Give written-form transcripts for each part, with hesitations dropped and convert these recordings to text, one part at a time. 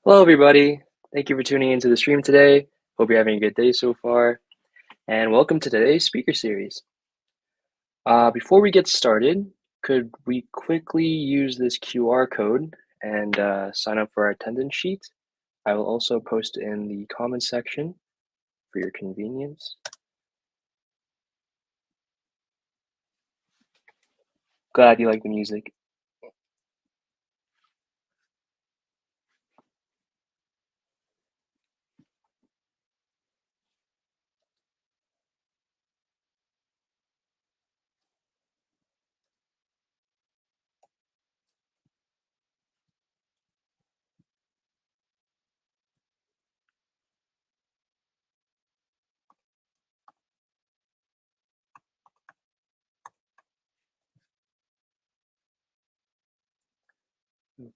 Hello, everybody. Thank you for tuning into the stream today. Hope you're having a good day so far, and welcome to today's speaker series. Before we get started, could we quickly use this QR code and sign up for our attendance sheet? I will also post in the comments section for your convenience. Glad you like the music.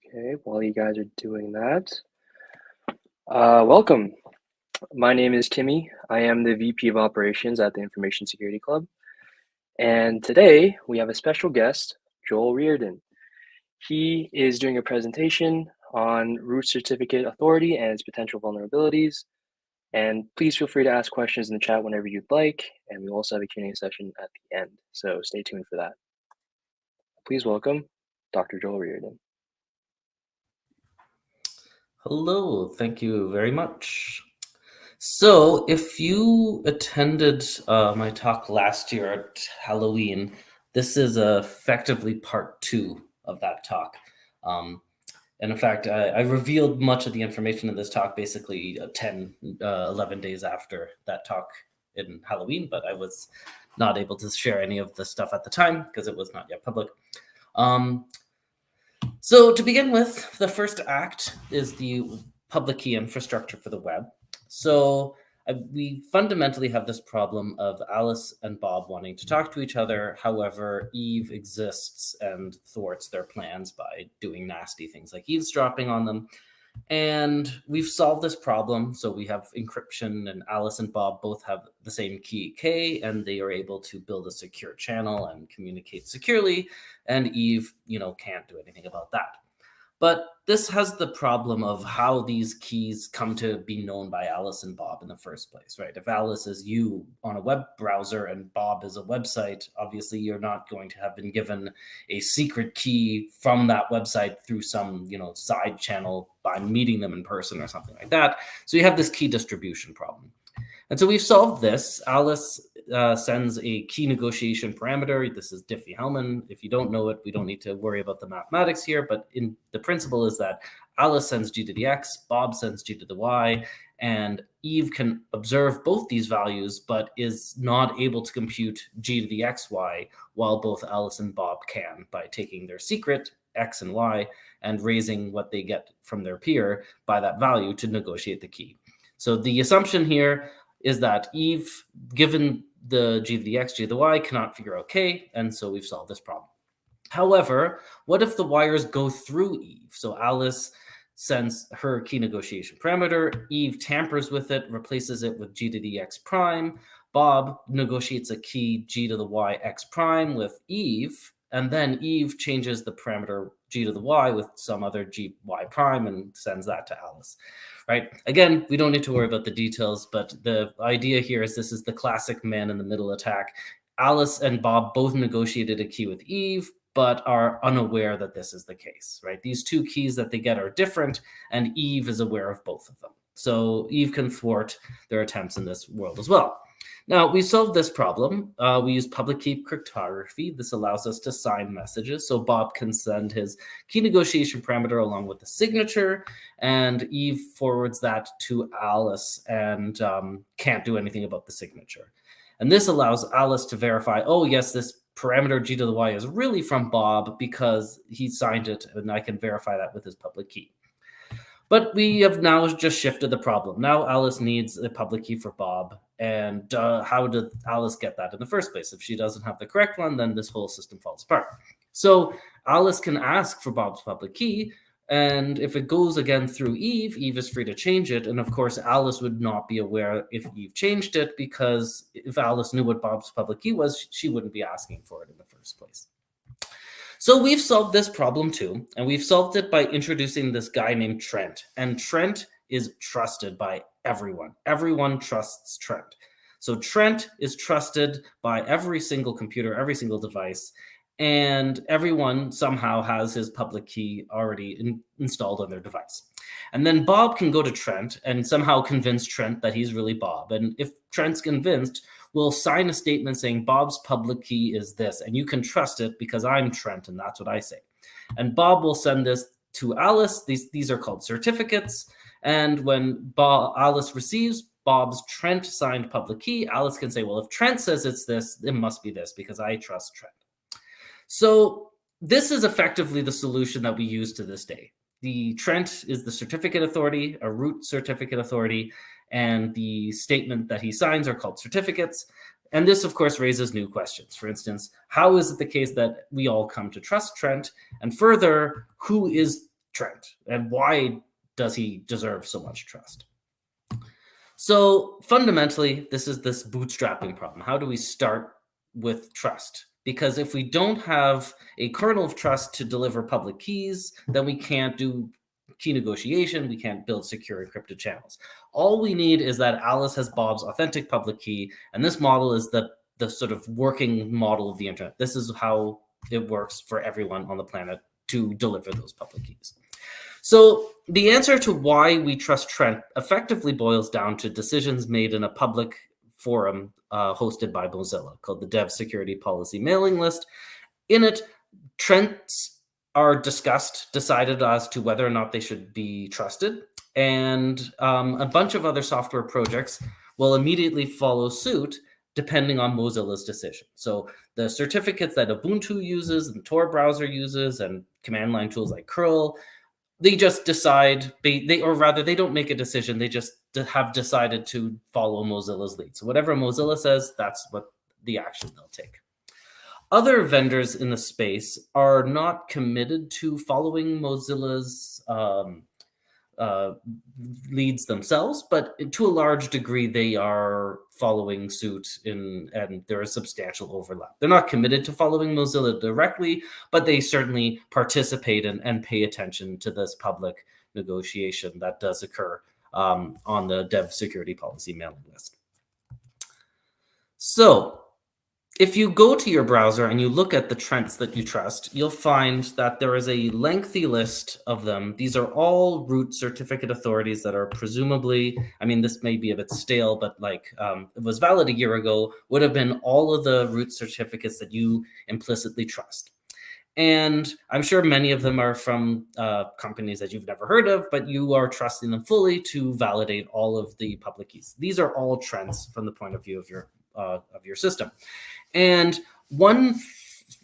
Okay, while you guys are doing that, welcome. My name is Kimmy. I am the VP of Operations at the Information Security Club. And today we have a special guest, Joel Reardon. He is doing a presentation on root certificate authority and its potential vulnerabilities. And please feel free to ask questions in the chat whenever you'd like. And we also have a Q&A session at the end, so stay tuned for that. Please welcome Dr. Joel Reardon. Hello, thank you very much. So if you attended my talk last year at Halloween, this is effectively part 2 of that talk. And in fact, I revealed much of the information in this talk basically 11 days after that talk in Halloween, but I was not able to share any of the stuff at the time because it was not yet public. So to begin with, the first act is the public key infrastructure for the web. So we fundamentally have this problem of Alice and Bob wanting to talk to each other. However, Eve exists and thwarts their plans by doing nasty things like eavesdropping on them. And we've solved this problem. So we have encryption, and Alice and Bob both have the same key K, and they are able to build a secure channel and communicate securely. And Eve, can't do anything about that. But this has the problem of how these keys come to be known by Alice and Bob in the first place, right? If Alice is you on a web browser and Bob is a website, obviously you're not going to have been given a secret key from that website through some, side channel by meeting them in person or something like that. So you have this key distribution problem. And so we've solved this. Alice sends a key negotiation parameter. This is Diffie-Hellman. If you don't know it, we don't need to worry about the mathematics here, but the principle is that Alice sends G to the X, Bob sends G to the Y, and Eve can observe both these values, but is not able to compute G to the XY, while both Alice and Bob can by taking their secret, X and Y, and raising what they get from their peer by that value to negotiate the key. So the assumption here is that Eve, given the G to the X, G to the Y, cannot figure out K, and so we've solved this problem. However, what if the wires go through Eve? So Alice sends her key negotiation parameter, Eve tampers with it, replaces it with G to the X prime, Bob negotiates a key G to the Y X prime with Eve, and then Eve changes the parameter G to the Y with some other G Y prime and sends that to Alice. Right? Again, we don't need to worry about the details, but the idea here is this is the classic man-in-the-middle attack. Alice and Bob both negotiated a key with Eve, but are unaware that this is the case, right? These two keys that they get are different, and Eve is aware of both of them. So Eve can thwart their attempts in this world as well. Now, we solved this problem. We use public key cryptography. This allows us to sign messages. So Bob can send his key negotiation parameter along with the signature, and Eve forwards that to Alice and can't do anything about the signature. And this allows Alice to verify, oh, yes, this parameter G to the Y is really from Bob because he signed it, and I can verify that with his public key. But we have now just shifted the problem. Now Alice needs a public key for Bob. And how did Alice get that in the first place? If she doesn't have the correct one, then this whole system falls apart. So Alice can ask for Bob's public key. And if it goes again through Eve, Eve is free to change it. And of course, Alice would not be aware if Eve changed it, because if Alice knew what Bob's public key was, she wouldn't be asking for it in the first place. So we've solved this problem too, and we've solved it by introducing this guy named Trent. And Trent is trusted by everyone. Everyone trusts Trent. So Trent is trusted by every single computer, every single device, and everyone somehow has his public key already installed on their device. And then Bob can go to Trent and somehow convince Trent that he's really Bob. And if Trent's convinced, we'll sign a statement saying Bob's public key is this, and you can trust it because I'm Trent, and that's what I say. And Bob will send this to Alice. These are called certificates. And when Alice receives Bob's Trent signed public key, Alice can say, well, if Trent says it's this, it must be this because I trust Trent. So this is effectively the solution that we use to this day. The Trent is the certificate authority, a root certificate authority, and the statement that he signs are called certificates. And this, of course, raises new questions. For instance, how is it the case that we all come to trust Trent? And further, who is Trent? And why does he deserve so much trust? So fundamentally, this is this bootstrapping problem. How do we start with trust? Because if we don't have a kernel of trust to deliver public keys, then we can't do key negotiation, we can't build secure encrypted channels. All we need is that Alice has Bob's authentic public key, and this model is the sort of working model of the internet. This is how it works for everyone on the planet to deliver those public keys. So the answer to why we trust Trent effectively boils down to decisions made in a public forum hosted by Mozilla called the Dev Security Policy Mailing List. In it, Trents are discussed, decided as to whether or not they should be trusted, and a bunch of other software projects will immediately follow suit depending on Mozilla's decision. So the certificates that Ubuntu uses and Tor browser uses and command line tools like curl, they just decide, they don't make a decision, they just have decided to follow Mozilla's lead. So whatever Mozilla says, that's what the action they'll take. Other vendors in the space are not committed to following Mozilla's leads themselves, but to a large degree, they are following suit and there is substantial overlap. They're not committed to following Mozilla directly, but they certainly participate and pay attention to this public negotiation that does occur on the Dev Security Policy Mailing List. So if you go to your browser and you look at the Trents that you trust, you'll find that there is a lengthy list of them. These are all root certificate authorities that are presumably, I mean, this may be a bit stale, but like it was valid a year ago, would have been all of the root certificates that you implicitly trust. And I'm sure many of them are from companies that you've never heard of, but you are trusting them fully to validate all of the public keys. These are all Trents from the point of view of your system. And one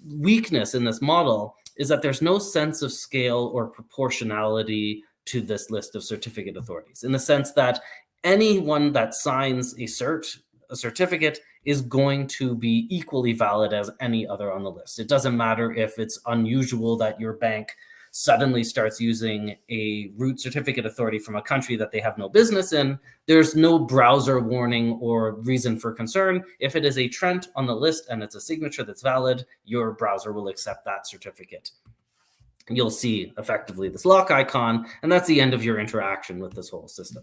weakness in this model is that there's no sense of scale or proportionality to this list of certificate authorities, in the sense that anyone that signs a certificate is going to be equally valid as any other on the list. It doesn't matter if it's unusual that your bank suddenly starts using a root certificate authority from a country that they have no business in. There's no browser warning or reason for concern. If it is a Trent on the list and it's a signature that's valid, your browser will accept that certificate. You'll see effectively this lock icon, and that's the end of your interaction with this whole system.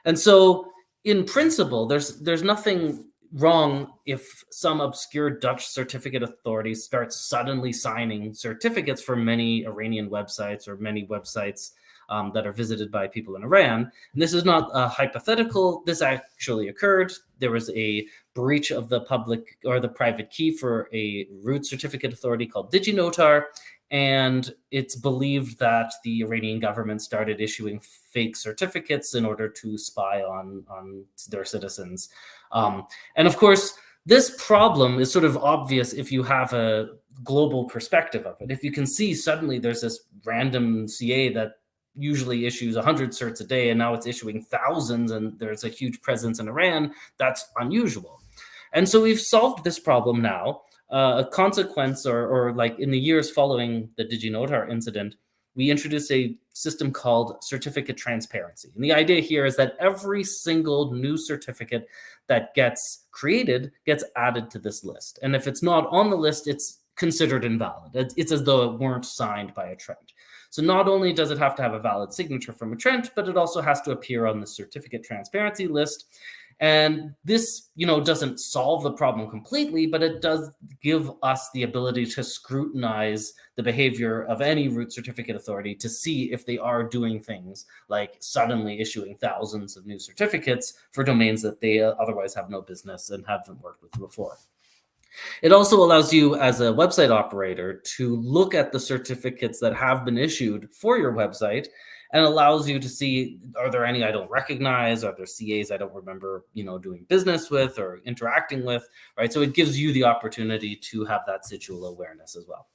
And so in principle, there's nothing wrong if some obscure Dutch certificate authority starts suddenly signing certificates for many Iranian websites or many websites that are visited by people in Iran. And this is not a hypothetical. This actually occurred. There was a breach of the public or the private key for a root certificate authority called Diginotar. And it's believed that the Iranian government started issuing fake certificates in order to spy on their citizens. And of course, this problem is sort of obvious if you have a global perspective of it. If you can see suddenly there's this random CA that usually issues 100 certs a day, and now it's issuing thousands, and there's a huge presence in Iran, that's unusual. And so we've solved this problem now. A consequence, or like in the years following the Diginotar incident, we introduced a system called certificate transparency. And the idea here is that every single new certificate that gets created gets added to this list. And if it's not on the list, it's considered invalid. It's as though it weren't signed by a Trent. So not only does it have to have a valid signature from a Trent, but it also has to appear on the certificate transparency list. And this, doesn't solve the problem completely, but it does give us the ability to scrutinize the behavior of any root certificate authority to see if they are doing things like suddenly issuing thousands of new certificates for domains that they otherwise have no business and haven't worked with before. It also allows you as a website operator to look at the certificates that have been issued for your website and allows you to see, are there any I don't recognize? Are there CAs I don't remember, doing business with or interacting with, right? So it gives you the opportunity to have that situal awareness as well.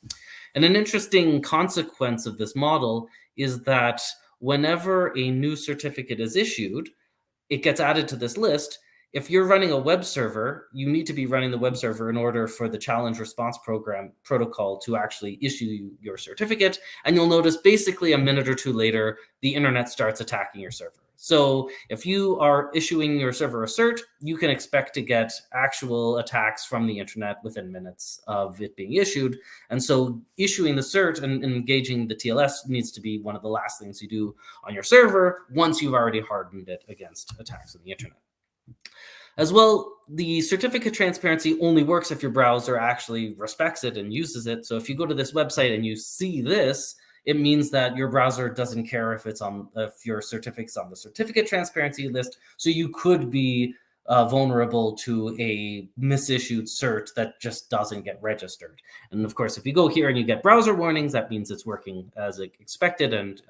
And an interesting consequence of this model is that whenever a new certificate is issued, it gets added to this list. If you're running a web server, you need to be running the web server in order for the challenge response program protocol to actually issue your certificate. And you'll notice basically a minute or two later, the internet starts attacking your server. So if you are issuing your server a cert, you can expect to get actual attacks from the internet within minutes of it being issued. And so issuing the cert and engaging the TLS needs to be one of the last things you do on your server once you've already hardened it against attacks on the internet. As well, the certificate transparency only works if your browser actually respects it and uses it. So if you go to this website and you see this, it means that your browser doesn't care if your certificate's on the certificate transparency list. So you could be vulnerable to a misissued cert that just doesn't get registered. And of course, if you go here and you get browser warnings, that means it's working as expected and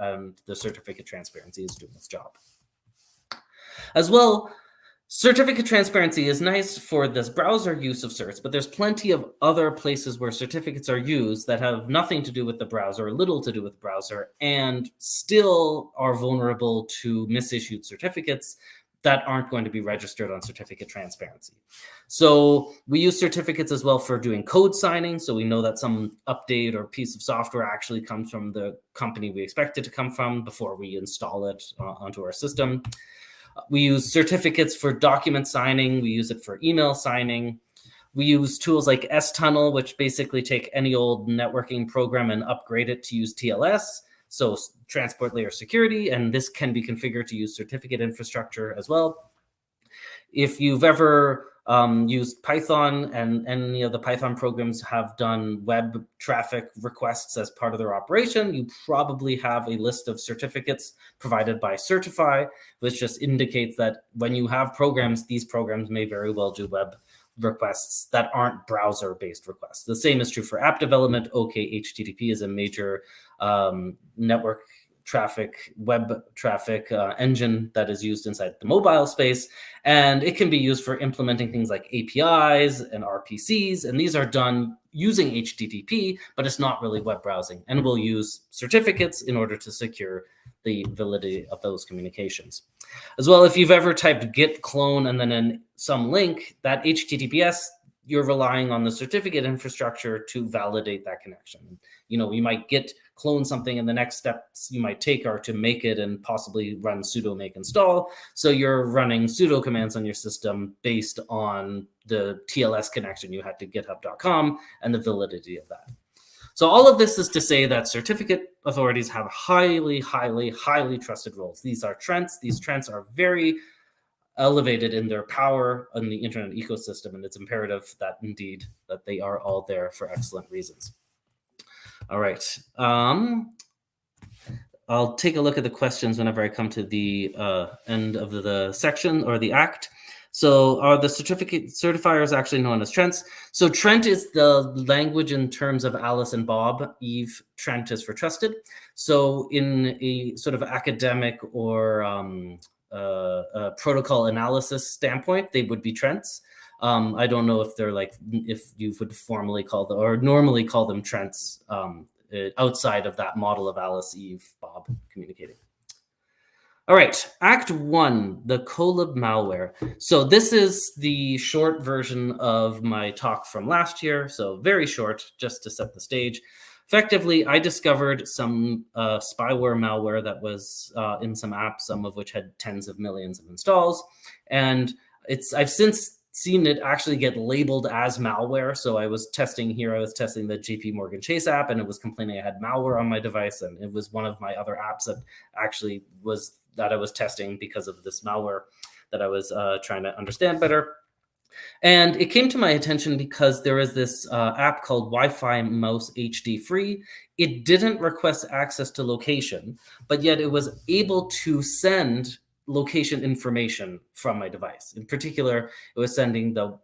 the certificate transparency is doing its job. As well, certificate transparency is nice for this browser use of certs, but there's plenty of other places where certificates are used that have nothing to do with the browser, or little to do with the browser, and still are vulnerable to misissued certificates that aren't going to be registered on certificate transparency. So we use certificates as well for doing code signing. So we know that some update or piece of software actually comes from the company we expect it to come from before we install it onto our system. We use certificates for document signing. We use it for email signing. We use tools like S-Tunnel, which basically take any old networking program and upgrade it to use TLS, so transport layer security, and this can be configured to use certificate infrastructure as well. If you've ever used Python and any of the Python programs have done web traffic requests as part of their operation, you probably have a list of certificates provided by Certify, which just indicates that when you have programs, these programs may very well do web requests that aren't browser-based requests. The same is true for app development. OK HTTP is a major network traffic, web traffic engine that is used inside the mobile space. And it can be used for implementing things like APIs and RPCs. And these are done using HTTP, but it's not really web browsing. And we'll use certificates in order to secure the validity of those communications. As well, if you've ever typed git clone and then in some link, that HTTPS, you're relying on the certificate infrastructure to validate that connection. You might git clone something and the next steps you might take are to make it and possibly run sudo make install. So you're running sudo commands on your system based on the TLS connection you had to github.com and the validity of that. So all of this is to say that certificate authorities have highly, highly, highly trusted roles. These are Trents. These Trents are very elevated in their power in the internet ecosystem, and it's imperative that indeed that they are all there for excellent reasons. All right. I'll take a look at the questions whenever I come to the end of the section or the act. So are the certificate certifiers actually known as Trents? So Trent is the language in terms of Alice and Bob. Eve, Trent is for trusted. So in a sort of academic or protocol analysis standpoint, they would be Trents. I don't know if they're if you would formally call them or normally call them Trents outside of that model of Alice, Eve, Bob communicating. All right, Act 1, the Colab malware. So this is the short version of my talk from last year, so very short, just to set the stage. Effectively, I discovered some spyware malware that was in some apps, some of which had tens of millions of installs. And I've since seen it actually get labeled as malware. So I was testing the JP Morgan Chase app, and it was complaining I had malware on my device, and it was one of my other apps that actually I was testing because of this malware that I was trying to understand better. And it came to my attention because there is this app called Wi-Fi Mouse HD Free. It didn't request access to location, but yet it was able to send location information from my device. In particular, it was sending the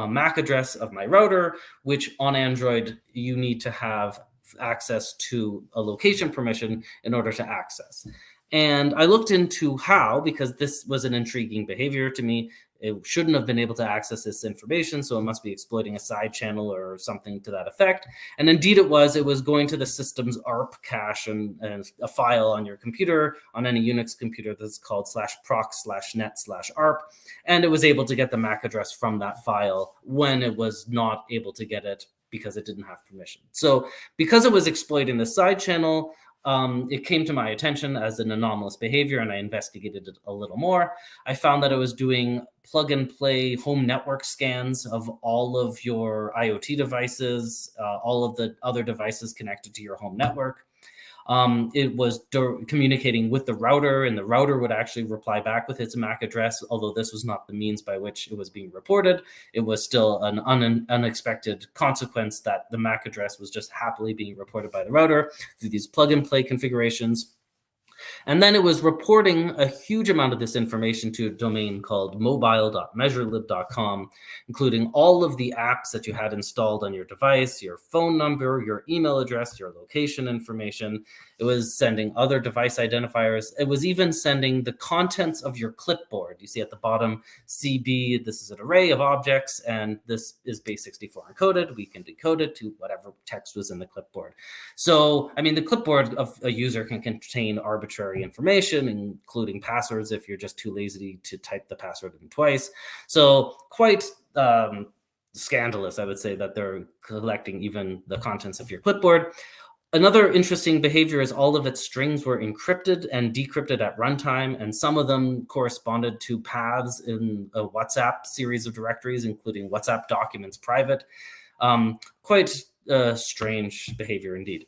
MAC address of my router, which on Android, you need to have access to a location permission in order to access. And I looked into how, because this was an intriguing behavior to me. It shouldn't have been able to access this information, so it must be exploiting a side channel or something to that effect. And indeed it was going to the system's ARP cache and a file on your computer, on any Unix computer, that's called /proc/net/ARP. And it was able to get the MAC address from that file when it was not able to get it because it didn't have permission. So because it was exploiting the side channel, it came to my attention as an anomalous behavior, and I investigated it a little more. I found that it was doing plug and play home network scans of all of your IoT devices, all of the other devices connected to your home network. It was communicating with the router, and the router would actually reply back with its MAC address, although this was not the means by which it was being reported. It was still an unexpected consequence that the MAC address was just happily being reported by the router through these plug-and-play configurations. And then it was reporting a huge amount of this information to a domain called mobile.measurelib.com, including all of the apps that you had installed on your device, your phone number, your email address, your location information. It was sending other device identifiers. It was even sending the contents of your clipboard. You see at the bottom, CB, this is an array of objects, and this is base64 encoded. We can decode it to whatever text was in the clipboard. So, I mean, the clipboard of a user can contain arbitrary information, including passwords if you're just too lazy to type the password in twice. So quite scandalous, I would say, that they're collecting even the contents of your clipboard. Another interesting behavior is all of its strings were encrypted and decrypted at runtime, and some of them corresponded to paths in a WhatsApp series of directories, including WhatsApp documents private. Quite strange behavior indeed.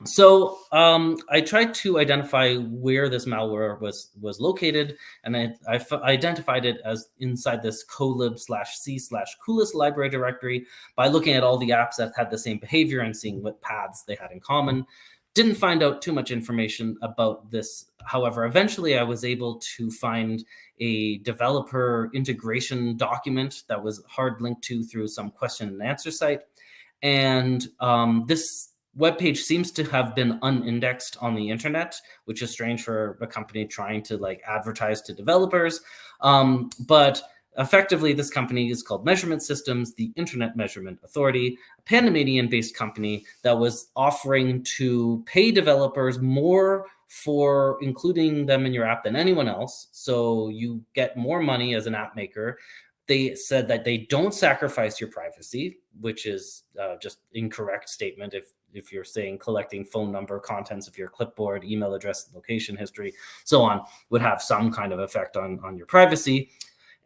So I tried to identify where this malware was located, and I identified it as inside this colib/c/coolest library directory by looking at all the apps that had the same behavior and seeing what paths they had in common. Didn't find out too much information about this. However, eventually I was able to find a developer integration document that was hard linked to through some question and answer site. And this web page seems to have been unindexed on the internet, which is strange for a company trying to advertise to developers. But effectively, this company is called Measurement Systems, the Internet Measurement Authority, a Panamanian-based company that was offering to pay developers more for including them in your app than anyone else. So you get more money as an app maker. They said that they don't sacrifice your privacy, which is just incorrect statement. If you're saying collecting phone number, contents of your clipboard, email address, location history, so on, would have some kind of effect on your privacy.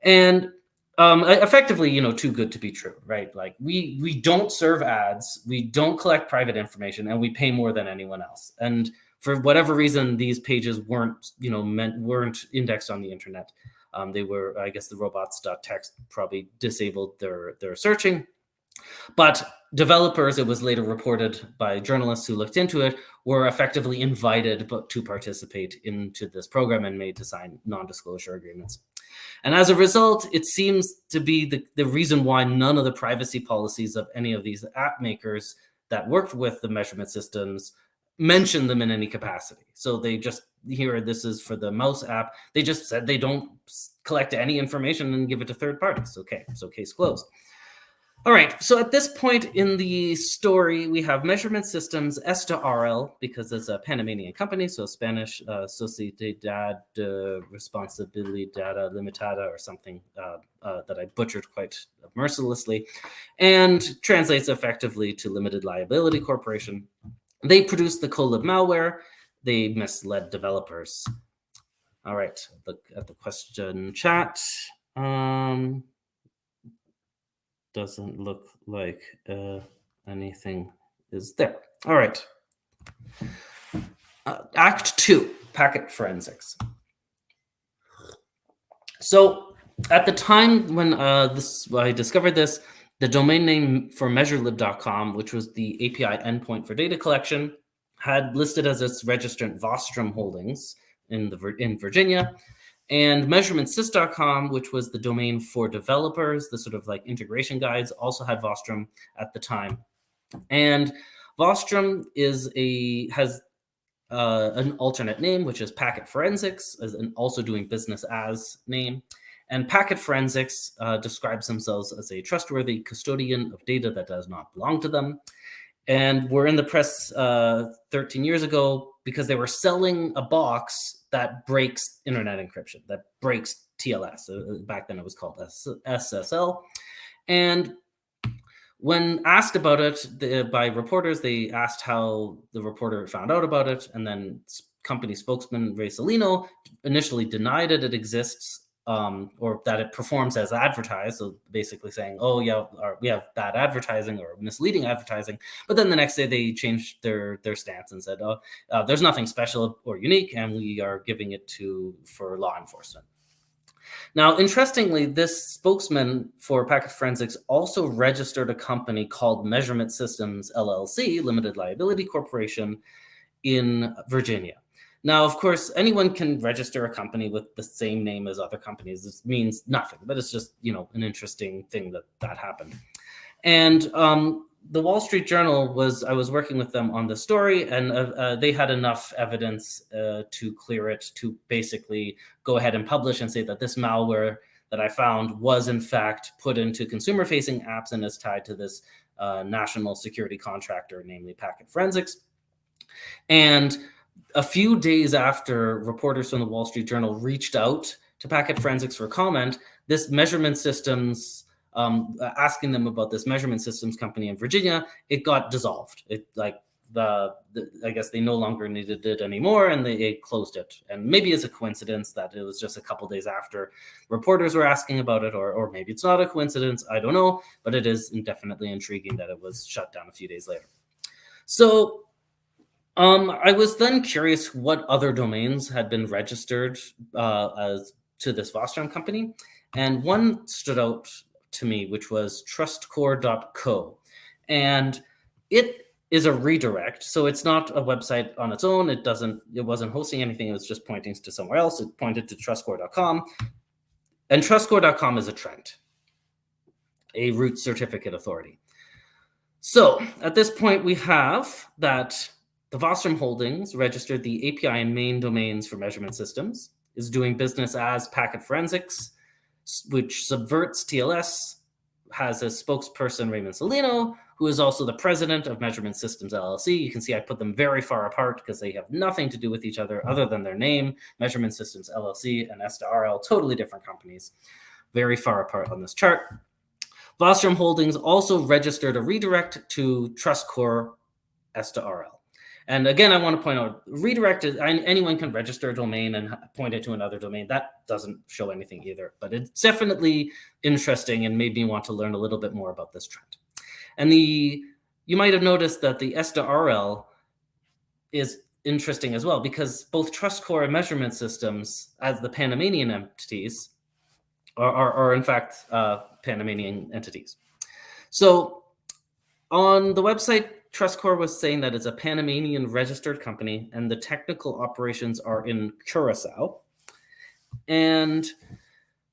And effectively, too good to be true, right? Like we don't serve ads, we don't collect private information, and we pay more than anyone else. And for whatever reason, these pages weren't indexed on the internet. They were, I guess, the robots.txt probably disabled their searching. But developers, it was later reported by journalists who looked into it, were effectively invited to participate into this program and made to sign non-disclosure agreements. And as a result, it seems to be the reason why none of the privacy policies of any of these app makers that worked with the measurement systems mention them in any capacity. So they just, here, this is for the mouse app, they just said they don't collect any information and give it to third parties. Okay, so case closed. All right, so at this point in the story, we have Measurement Systems S2RL, because it's a Panamanian company, so Spanish Sociedad de Responsabilidad Limitada or something that I butchered quite mercilessly, and translates effectively to Limited Liability Corporation. They produced the Colib malware. They misled developers. All right, look at the question chat. doesn't look like anything is there. All right. Act 2, packet forensics. So at the time when I discovered this, the domain name for measurelib.com, which was the API endpoint for data collection, had listed as its registrant Vostrom Holdings in Virginia, and measurementsys.com, which was the domain for developers, the sort of like integration guides, also had Vostrom at the time. And Vostrom has an alternate name, which is Packet Forensics, as an also doing business as name. And Packet Forensics describes themselves as a trustworthy custodian of data that does not belong to them. And were in the press 13 years ago because they were selling a box that breaks internet encryption, that breaks TLS. Back then it was called SSL. And when asked about it by reporters, they asked how the reporter found out about it. And then company spokesman Ray Salino initially denied it exists, or that it performs as advertised. So basically saying, oh, yeah, we have bad advertising or misleading advertising. But then the next day they changed their stance and said, there's nothing special or unique, and we are giving it for law enforcement. Now, interestingly, this spokesman for Packet Forensics also registered a company called Measurement Systems LLC, Limited Liability Corporation, in Virginia. Now, of course, anyone can register a company with the same name as other companies. This means nothing, but it's just, an interesting thing that happened. And the Wall Street Journal I was working with them on the story, and they had enough evidence to clear it to basically go ahead and publish and say that this malware that I found was in fact put into consumer-facing apps and is tied to this national security contractor, namely Packet Forensics. And a few days after reporters from the Wall Street Journal reached out to Packet Forensics for comment, this measurement systems, asking them about this measurement systems company in Virginia, it got dissolved. I guess they no longer needed it anymore, and they closed it. And maybe it's a coincidence that it was just a couple days after reporters were asking about it, or maybe it's not a coincidence. I don't know, but it is definitely intriguing that it was shut down a few days later. So I was then curious what other domains had been registered as to this Vostrom company, and one stood out to me, which was trustcore.co, and it is a redirect, so it's not a website on its own. It wasn't hosting anything. It was just pointing to somewhere else. It pointed to trustcore.com, and trustcore.com is a Trent, a root certificate authority. So at this point, we have that the Vostrom Holdings registered the API and main domains for measurement systems, is doing business as Packet Forensics, which subverts TLS, has a spokesperson, Raymond Salino, who is also the president of Measurement Systems LLC. You can see I put them very far apart because they have nothing to do with each other than their name. Measurement Systems LLC and S2RL, totally different companies, very far apart on this chart. Vostrom Holdings also registered a redirect to TrustCore S2RL. And again, I want to point out, redirect is anyone can register a domain and point it to another domain. That doesn't show anything either, but it's definitely interesting and made me want to learn a little bit more about this trend. And you might have noticed that the S2RL is interesting as well, because both TrustCore and Measurement Systems, as the Panamanian entities, are in fact Panamanian entities. So on the website, TrustCore was saying that it's a Panamanian registered company and the technical operations are in Curacao. And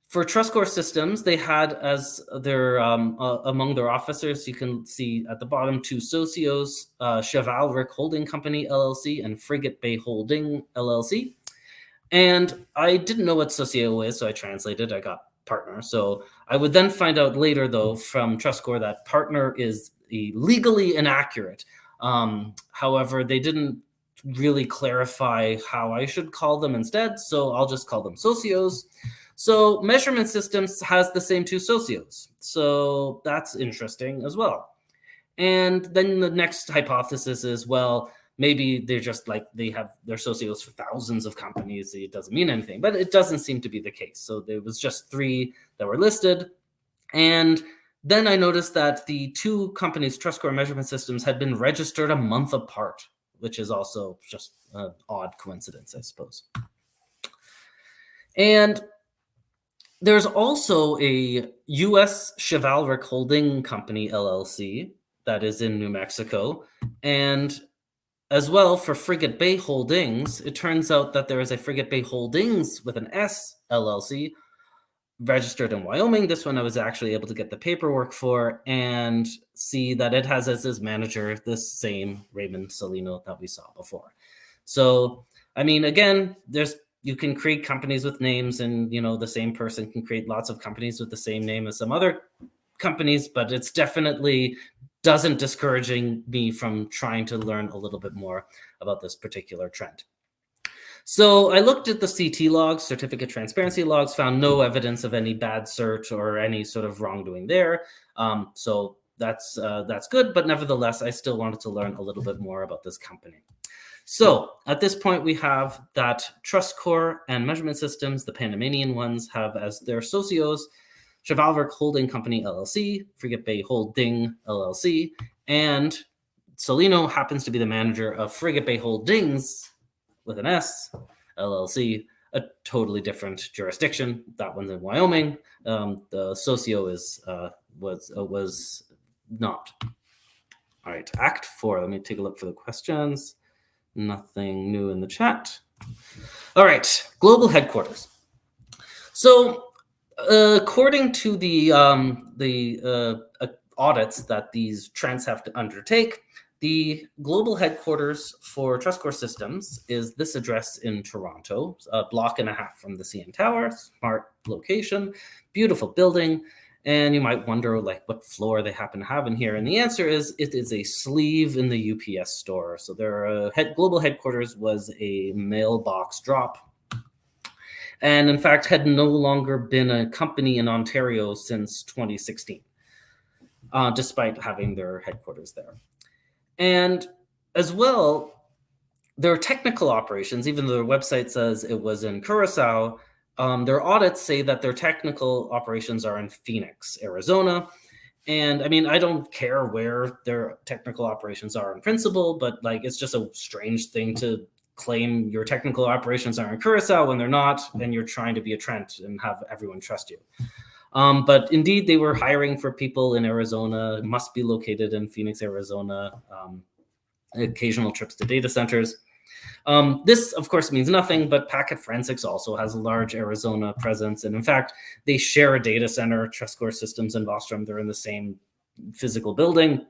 for TrustCore Systems, they had as their among their officers, you can see at the bottom, two socios, Chivalric Holding Company LLC and Frigate Bay Holding LLC. And I didn't know what socio is, so I translated. I got partner. So I would then find out later, though, from TrustCore that partner is legally inaccurate. However, they didn't really clarify how I should call them instead, so I'll just call them socios. So Measurement Systems has the same two socios, so that's interesting as well. And then the next hypothesis is, well, maybe they're just like they have their socios for thousands of companies. It doesn't mean anything, but it doesn't seem to be the case. So there was just 3 that were listed. And then I noticed that the two companies' trust score measurement systems had been registered a month apart, which is also just an odd coincidence, I suppose. And there's also a U.S. chivalric holding company, LLC, that is in New Mexico. And as well, for Frigate Bay Holdings, it turns out that there is a Frigate Bay Holdings with an S, LLC, registered in Wyoming. This one I was actually able to get the paperwork for and see that it has as its manager this same Raymond Salino that we saw before. So, I mean, again, you can create companies with names, and the same person can create lots of companies with the same name as some other companies, but it's definitely doesn't discouraging me from trying to learn a little bit more about this particular trend. So I looked at the CT logs, certificate transparency logs, found no evidence of any bad cert or any sort of wrongdoing there. So that's good, but nevertheless, I still wanted to learn a little bit more about this company. So at this point, we have that Trust Core and Measurement Systems, the Panamanian ones, have as their socios Chivalric Holding Company, LLC, Frigate Bay Holding, LLC, and Salino happens to be the manager of Frigate Bay Holdings, with an S, LLC, a totally different jurisdiction. That one's in Wyoming. The socio was not. All right, Act 4. Let me take a look for the questions. Nothing new in the chat. All right, global headquarters. So, according to the audits that these Trents have to undertake, the global headquarters for Trust Core Systems is this address in Toronto, a block and a half from the CN Tower, smart location, beautiful building. And you might wonder, like, what floor they happen to have in here. And the answer is it is a sleeve in the UPS store. So their global headquarters was a mailbox drop. And in fact, had no longer been a company in Ontario since 2016, despite having their headquarters there. And as well, their technical operations, even though their website says it was in Curacao, their audits say that their technical operations are in Phoenix, Arizona. And I mean, I don't care where their technical operations are in principle, but like, it's just a strange thing to claim your technical operations are in Curacao when they're not, and you're trying to be a Trent and have everyone trust you. But indeed, they were hiring for people in Arizona, must be located in Phoenix, Arizona, occasional trips to data centers. This, of course, means nothing, but Packet Forensics also has a large Arizona presence. And in fact, they share a data center, Trust Core Systems and Vostrom. They're in the same physical building.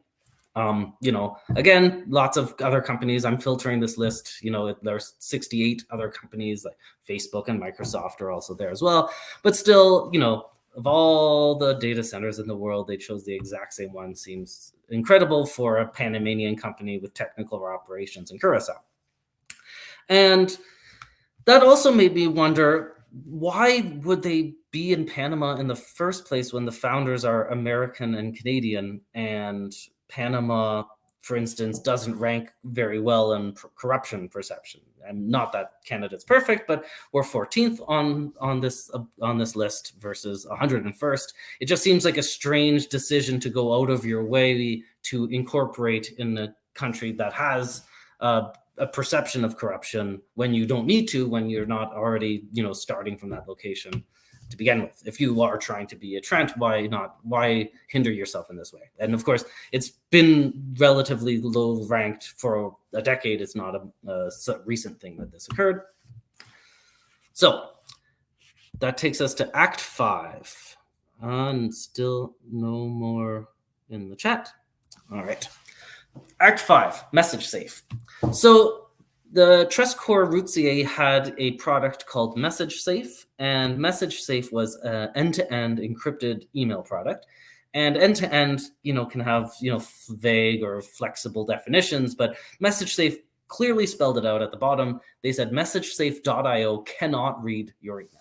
Again, lots of other companies. I'm filtering this list. There's 68 other companies, like Facebook and Microsoft are also there as well. But still, of all the data centers in the world, they chose the exact same one. Seems incredible for a Panamanian company with technical operations in Curacao. And that also made me wonder, why would they be in Panama in the first place when the founders are American and Canadian, and Panama, for instance, doesn't rank very well in corruption perception? And not that Canada's perfect, but we're 14th on this list versus 101st. It just seems like a strange decision to go out of your way to incorporate in a country that has a perception of corruption when you don't need to, when you're not already, starting from that location to begin with. If you are trying to be a Trent, why hinder yourself in this way? And of course, it's been relatively low ranked for a decade. It's not a recent thing that this occurred. So that takes us to Act 5. And still no more in the chat. All right. Act 5, MessageSafe. So the Trust Core Root CA had a product called MessageSafe, and MessageSafe was an end-to-end encrypted email product. And end-to-end, can have, vague or flexible definitions, but MessageSafe clearly spelled it out at the bottom. They said MessageSafe.io cannot read your email.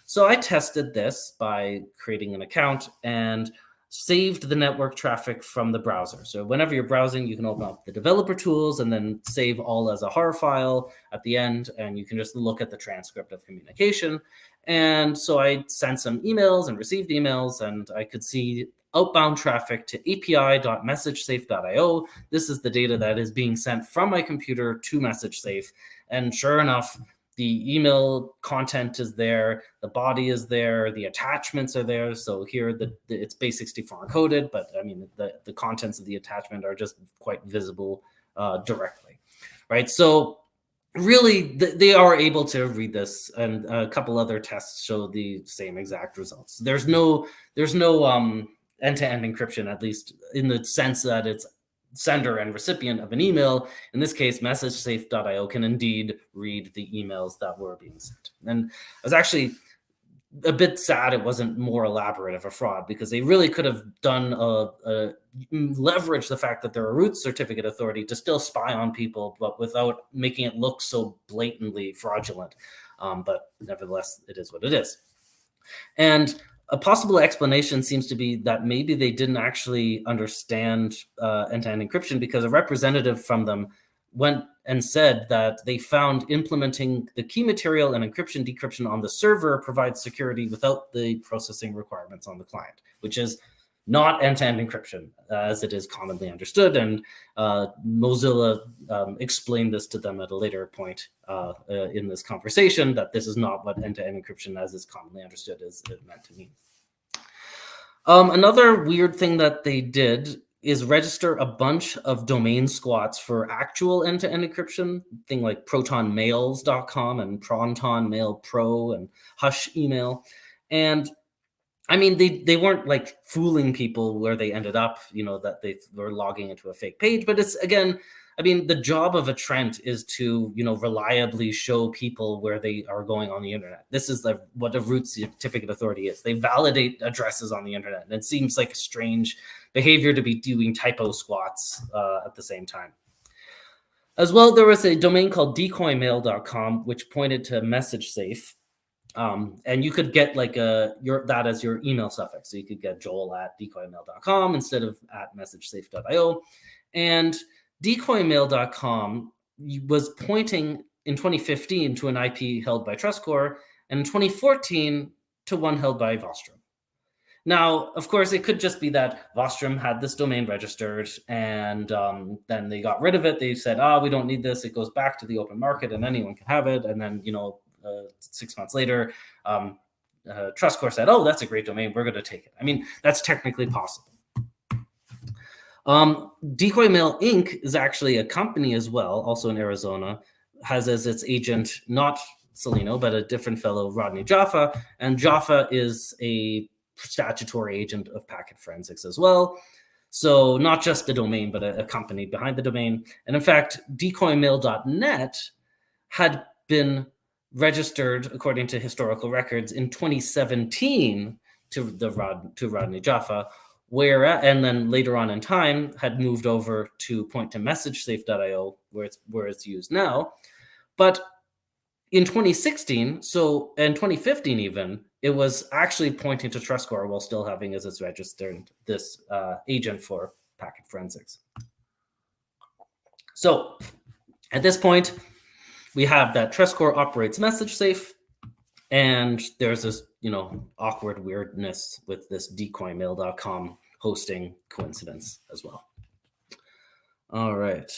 So I tested this by creating an account, and saved the network traffic from the browser. So whenever you're browsing, you can open up the developer tools and then save all as a HAR file at the end, and you can just look at the transcript of communication. And so I sent some emails and received emails, and I could see outbound traffic to api.messagesafe.io. This is the data that is being sent from my computer to MessageSafe. And sure enough, the email content is there, the body is there, the attachments are there. So here it's base64 encoded, but I mean, the contents of the attachment are just quite visible directly, right? So really, they are able to read this, and a couple other tests show the same exact results. There's no end-to-end encryption, at least in the sense that it's sender and recipient of an email. In this case, MessageSafe.io can indeed read the emails that were being sent. And I was actually a bit sad it wasn't more elaborate of a fraud, because they really could have done leverage the fact that they're a root certificate authority to still spy on people, but without making it look so blatantly fraudulent. But nevertheless, it is what it is. And a possible explanation seems to be that maybe they didn't actually understand end-to-end encryption, because a representative from them went and said that they found implementing the key material and encryption decryption on the server provides security without the processing requirements on the client, which is not end-to-end encryption as it is commonly understood. And Mozilla explained this to them at a later point in this conversation, that this is not what end-to-end encryption as is commonly understood is meant to mean. Another weird thing that they did is register a bunch of domain squats for actual end-to-end encryption, thing like protonmails.com and protonmailpro and hush email. And I mean, they weren't like fooling people where they ended up, that they were logging into a fake page. But it's, again, I mean, the job of a Trent is to, reliably show people where they are going on the internet. This is what a root certificate authority is. They validate addresses on the internet. And it seems like a strange behavior to be doing typo squats at the same time. As well, there was a domain called decoymail.com, which pointed to MessageSafe. And you could get like that as your email suffix. So you could get joel@decoymail.com instead of @messagesafe.io. And decoymail.com was pointing in 2015 to an IP held by TrustCore, and in 2014 to one held by Vostrom. Now, of course, it could just be that Vostrom had this domain registered, and then they got rid of it. They said, we don't need this. It goes back to the open market and anyone can have it. And then, 6 months later, TrustCore said, that's a great domain. We're going to take it. I mean, that's technically possible. Decoy Mail Inc. is actually a company as well, also in Arizona, has as its agent not Celino, but a different fellow, Rodney Jaffa. And Jaffa is a statutory agent of packet forensics as well. So not just the domain, but a company behind the domain. And in fact, decoymail.net had been registered, according to historical records, in 2017 to Rodney Jaffa, and then later on in time had moved over to point to MessageSafe.io, where it's used now. But in 2016, and 2015 even, it was actually pointing to TrustCore while still having as its registered this agent for packet forensics. So at this point, we have that TrustCore operates MessageSafe, and there's this, awkward weirdness with this decoymail.com hosting coincidence as well. All right.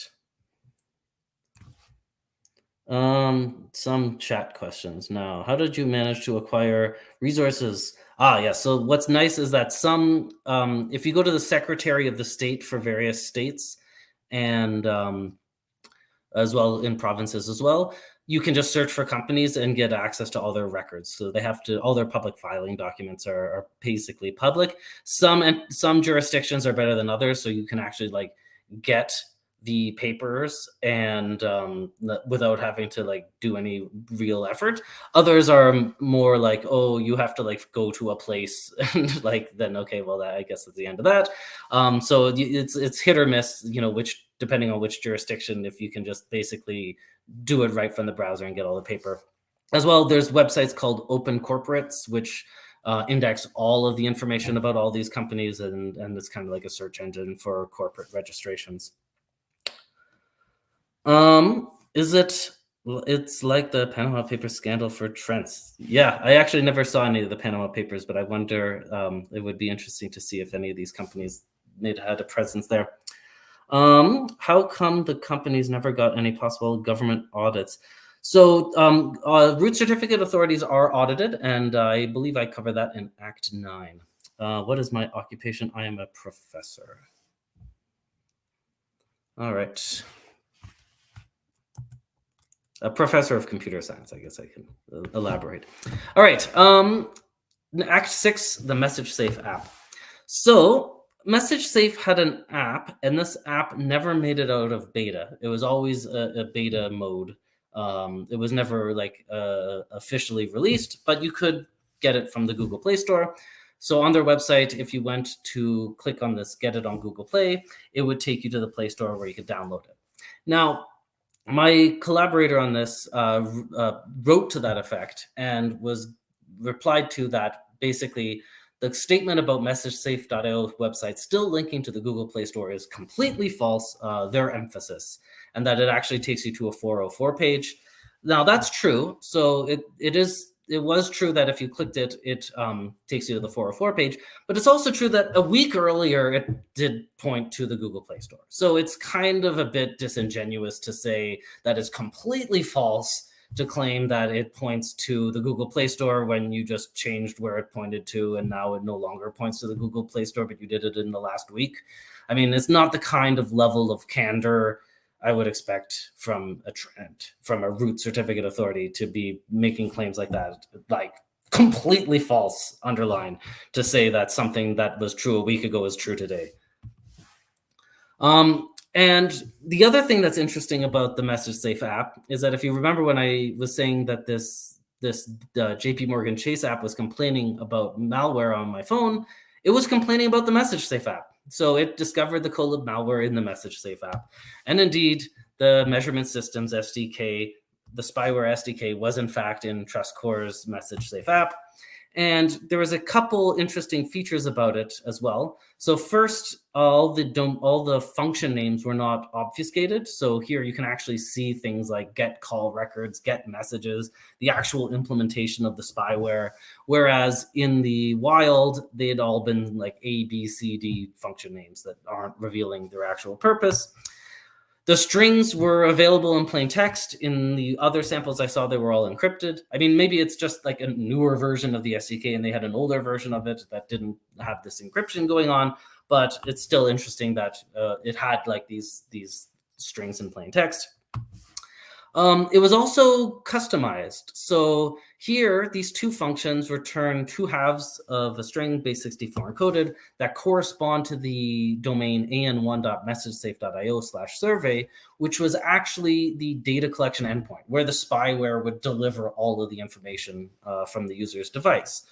Some chat questions now. How did you manage to acquire resources? Yeah. So what's nice is that if you go to the Secretary of the State for various states, and as well in provinces as well, you can just search for companies and get access to all their records. So all their public filing documents are basically public. Some jurisdictions are better than others, so you can actually get the papers and without having to do any real effort. Others are more you have to go to a place and then okay, well, I guess that's the end of that. So it's hit or miss, which depending on which jurisdiction, if you can just basically do it right from the browser and get all the paper. As well, there's websites called open corporates, which index all of the information about all these companies, and it's kind of like a search engine for corporate registrations. It's like the Panama Papers scandal for Trent. Yeah, I actually never saw any of the Panama Papers, but I wonder, it would be interesting to see if any of these companies had a presence there. How come the companies never got any possible government audits? So root certificate authorities are audited, and I believe I cover that in Act 9. What is my occupation? I am a professor. All right. A professor of computer science, I guess I can elaborate. All right. Act 6, the MessageSafe app. So MessageSafe had an app, and this app never made it out of beta. It was always a beta mode. It was never like officially released, but you could get it from the Google Play Store. So on their website, if you went to click on this, get it on Google Play, it would take you to the Play Store where you could download it. Now, my collaborator on this wrote to that effect and was replied to that basically the statement about MessageSafe.io website still linking to the Google Play Store is completely false, their emphasis, and that it actually takes you to a 404 page. Now, that's true. So it was true that if you clicked it, it takes you to the 404 page, but it's also true that a week earlier, it did point to the Google Play Store. So it's kind of a bit disingenuous to say that it's completely false to claim that it points to the Google Play Store when you just changed where it pointed to, and now it no longer points to the Google Play Store, but you did it in the last week. I mean, it's not the kind of level of candor I would expect from a Trent, from a root certificate authority, to be making claims like that, like completely false, underline, to say that something that was true a week ago is true today. And the other thing that's interesting about the MessageSafe app is that if you remember when I was saying that this JP Morgan Chase app was complaining about malware on my phone, it was complaining about the MessageSafe app. So it discovered the Colab malware in the MessageSafe app. And indeed, the measurement systems SDK, the spyware SDK, was in fact in TrustCore's MessageSafe app. And there was a couple interesting features about it as well. So first, all the function names were not obfuscated. So here you can actually see things like get call records, get messages, the actual implementation of the spyware. Whereas in the wild, they had all been like A, B, C, D function names that aren't revealing their actual purpose. The strings were available in plain text. In the other samples I saw, they were all encrypted. I mean, maybe it's just like a newer version of the SDK and they had an older version of it that didn't have this encryption going on, but it's still interesting that it had like these strings in plain text. It was also customized. So here, these two functions return two halves of a string base64 encoded that correspond to the domain an1.messagesafe.io/survey, which was actually the data collection endpoint where the spyware would deliver all of the information from the user's device.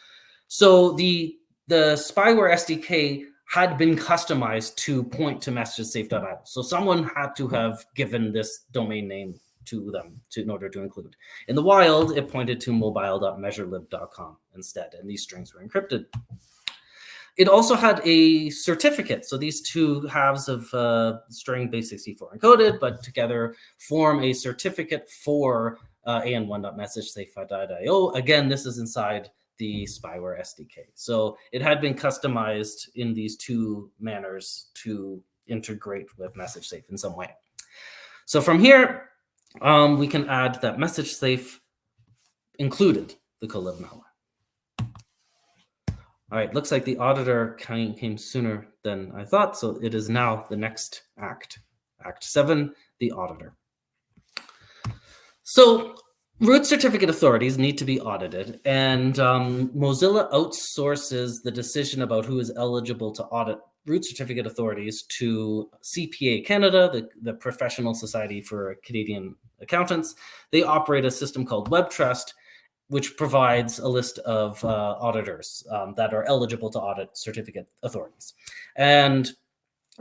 So the spyware SDK had been customized to point to messagesafe.io. So someone had to have given this domain name to them in order to include. In the wild, it pointed to mobile.measurelib.com instead, and these strings were encrypted. It also had a certificate. So these two halves of string base64 encoded, but together form a certificate for an1.messagesafe.io. Again, this is inside the spyware SDK. So it had been customized in these two manners to integrate with MessageSafe in some way. So from here, we can add that MessageSafe included the Colab malware. All right, looks like the auditor came sooner than I thought, so it is now the next act. Act 7, the auditor. So root certificate authorities need to be audited, and Mozilla outsources the decision about who is eligible to audit root certificate authorities to CPA Canada, the Professional Society for Canadian Accountants. They operate a system called WebTrust, which provides a list of auditors that are eligible to audit certificate authorities. And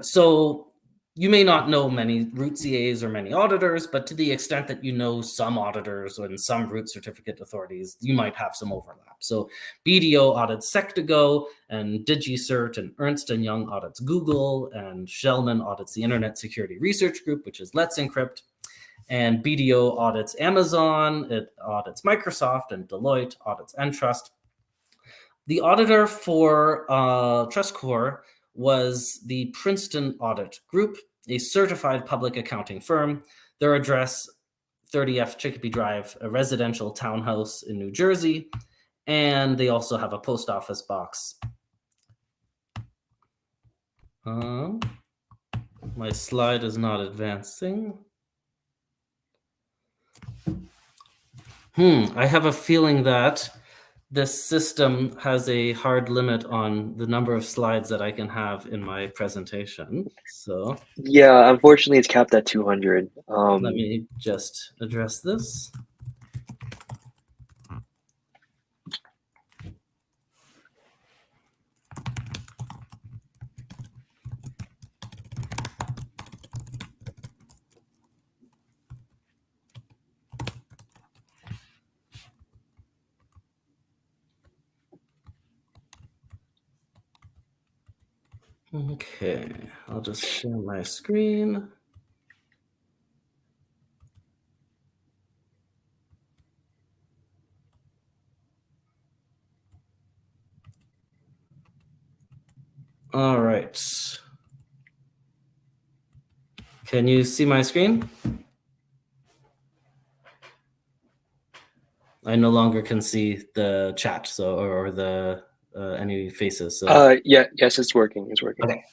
so you may not know many root CAs or many auditors, but to the extent that you know some auditors and some root certificate authorities, you might have some overlap. So BDO audits Sectigo, and DigiCert and Ernst & Young audits Google, and Shellman audits the Internet Security Research Group, which is Let's Encrypt, and BDO audits Amazon, it audits Microsoft, and Deloitte audits Entrust. The auditor for TrustCore was the Princeton Audit Group, a certified public accounting firm. Their address, 30F Chicopee Drive, a residential townhouse in New Jersey, and they also have a post office box. My slide is not advancing. I have a feeling that this system has a hard limit on the number of slides that I can have in my presentation. So Yeah, unfortunately, it's capped at 200. let me just address this. Okay, I'll just share my screen. All right. Can you see my screen? I no longer can see the chat, so or the any faces. So yes, it's working. It's working. okay.